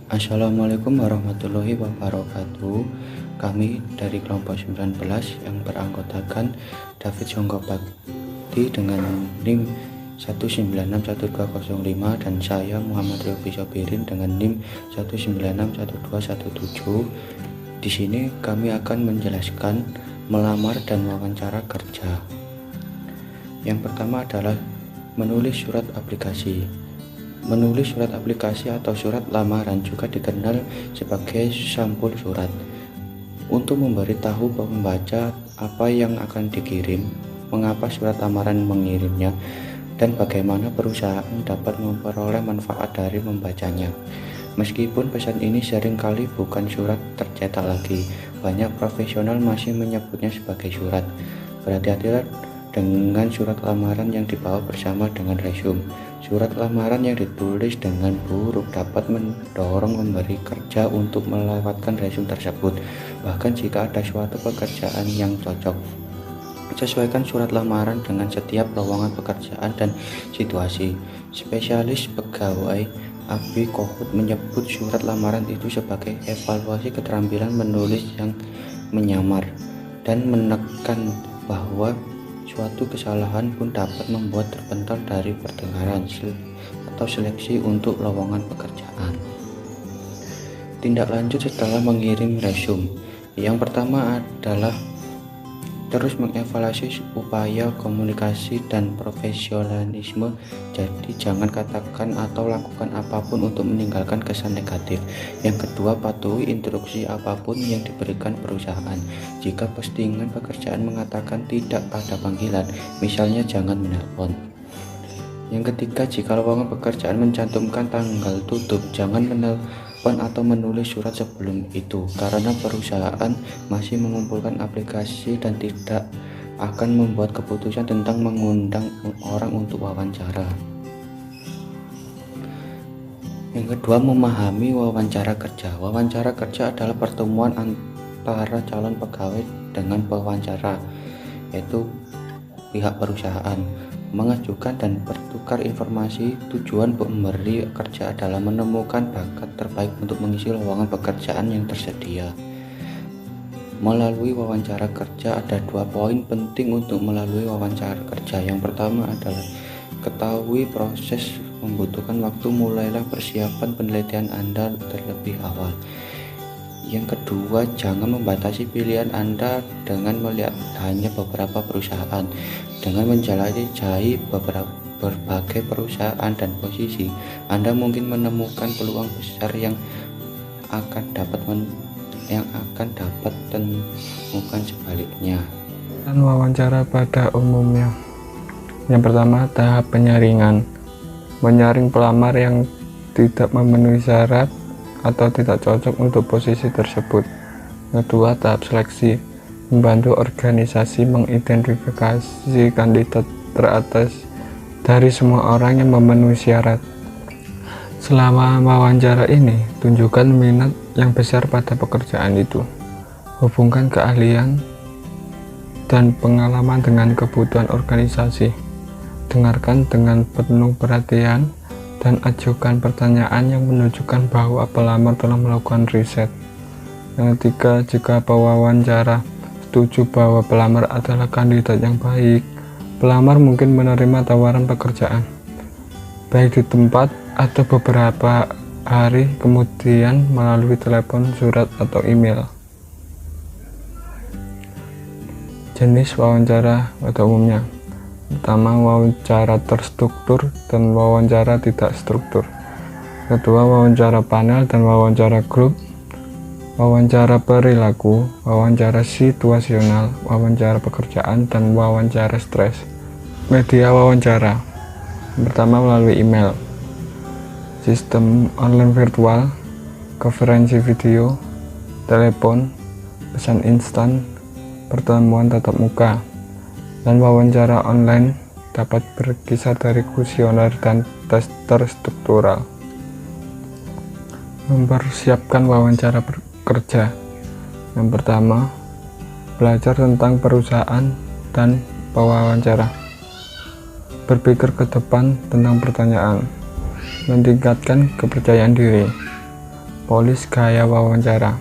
Assalamualaikum warahmatullahi wabarakatuh. Kami dari kelompok 19 yang beranggotakan David Songgopati dengan NIM 1961205 dan saya Muhammad Ryofi Sobirin dengan NIM 1961217. Di sini kami akan menjelaskan melamar dan wawancara kerja. Yang pertama adalah menulis surat aplikasi. Menulis surat aplikasi atau surat lamaran juga dikenal sebagai sampul surat. Untuk memberitahu pembaca apa yang akan dikirim, mengapa surat lamaran mengirimnya, dan bagaimana perusahaan dapat memperoleh manfaat dari membacanya. Meskipun pesan ini seringkali bukan surat tercetak lagi, banyak profesional masih menyebutnya sebagai surat. Berhati-hatilah dengan surat lamaran yang dibawa bersama dengan resume. Surat lamaran yang ditulis dengan buruk dapat mendorong pemberi kerja untuk melewatkan resume tersebut, bahkan jika ada suatu pekerjaan yang cocok. Sesuaikan surat lamaran dengan setiap lowongan pekerjaan dan situasi. Spesialis pegawai Abi Kohut menyebut surat lamaran itu sebagai evaluasi keterampilan menulis yang menyamar, dan menekan bahwa suatu kesalahan pun dapat membuat terpental dari pertengahan atau seleksi untuk lowongan pekerjaan. Tindak lanjut setelah mengirim resume. Yang pertama adalah terus mengevaluasi upaya komunikasi dan profesionalisme. Jadi jangan katakan atau lakukan apapun untuk meninggalkan kesan negatif. Yang kedua, patuhi instruksi apapun yang diberikan perusahaan. Jika postingan pekerjaan mengatakan tidak ada panggilan, misalnya jangan menelpon. Yang ketiga, jika lowongan pekerjaan mencantumkan tanggal tutup, jangan menelpon atau menulis surat sebelum itu, karena perusahaan masih mengumpulkan aplikasi dan tidak akan membuat keputusan tentang mengundang orang untuk wawancara. Yang kedua, memahami wawancara kerja. Wawancara kerja adalah pertemuan antara calon pegawai dengan pewawancara, yaitu pihak perusahaan, mengajukan dan bertukar informasi. Tujuan pemberi kerja adalah menemukan bakat terbaik untuk mengisi lowongan pekerjaan yang tersedia. Melalui wawancara kerja ada 2 poin penting untuk melalui wawancara kerja. Yang pertama adalah ketahui proses membutuhkan waktu, mulailah persiapan penelitian Anda terlebih awal. Yang kedua, jangan membatasi pilihan Anda dengan melihat hanya beberapa perusahaan. Dengan menjelajahi berbagai perusahaan dan posisi, Anda mungkin menemukan peluang besar yang akan dapat temukan sebaliknya. Dan wawancara pada umumnya. Yang pertama, tahap penyaringan. Menyaring pelamar yang tidak memenuhi syarat atau tidak cocok untuk posisi tersebut. Kedua, tahap seleksi. Membantu organisasi mengidentifikasi kandidat teratas dari semua orang yang memenuhi syarat. Selama wawancara ini, tunjukkan minat yang besar pada pekerjaan itu. Hubungkan keahlian dan pengalaman dengan kebutuhan organisasi. Dengarkan dengan penuh perhatian dan ajukan pertanyaan yang menunjukkan bahwa pelamar telah melakukan riset. Yang ketiga, jika pewawancara setuju bahwa pelamar adalah kandidat yang baik, pelamar mungkin menerima tawaran pekerjaan, baik di tempat atau beberapa hari kemudian melalui telepon, surat, atau email. Jenis wawancara pada umumnya. Pertama, wawancara terstruktur dan wawancara tidak struktur. Kedua, wawancara panel dan wawancara grup. Wawancara perilaku, wawancara situasional, wawancara pekerjaan, dan wawancara stres. Media wawancara. Pertama, melalui email, sistem online virtual, konferensi video, telepon, pesan instan, pertemuan tatap muka, dan wawancara online dapat berkisar dari kuesioner dan tes terstruktural. Mempersiapkan wawancara kerja. Yang pertama, belajar tentang perusahaan dan pewawancara. Berpikir ke depan tentang pertanyaan. Meningkatkan kepercayaan diri. Polis gaya wawancara,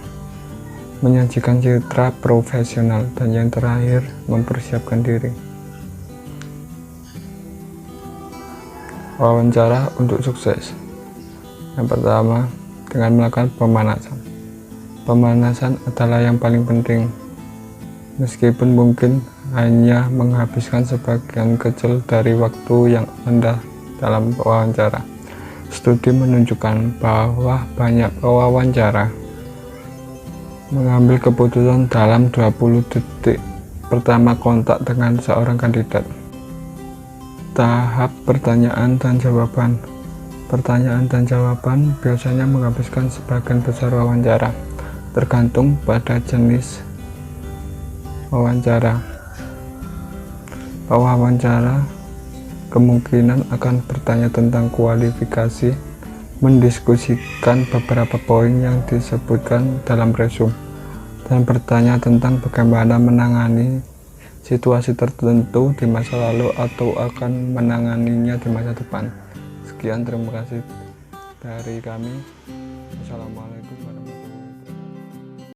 menyajikan citra profesional, dan yang terakhir mempersiapkan diri. Wawancara untuk sukses. Yang pertama, dengan melakukan pemanasan. Pemanasan adalah yang paling penting, meskipun mungkin hanya menghabiskan sebagian kecil dari waktu yang Anda dalam wawancara. Studi menunjukkan bahwa banyak pewawancara mengambil keputusan dalam 20 detik pertama kontak dengan seorang kandidat. Tahap pertanyaan dan jawaban. Pertanyaan dan jawaban biasanya menghabiskan sebagian besar wawancara, tergantung pada jenis wawancara. Pewawancara kemungkinan akan bertanya tentang kualifikasi, mendiskusikan beberapa poin yang disebutkan dalam resume, dan bertanya tentang bagaimana menangani situasi tertentu di masa lalu atau akan menanganinya di masa depan. Sekian, terima kasih dari kami. Assalamualaikum warahmatullahi wabarakatuh.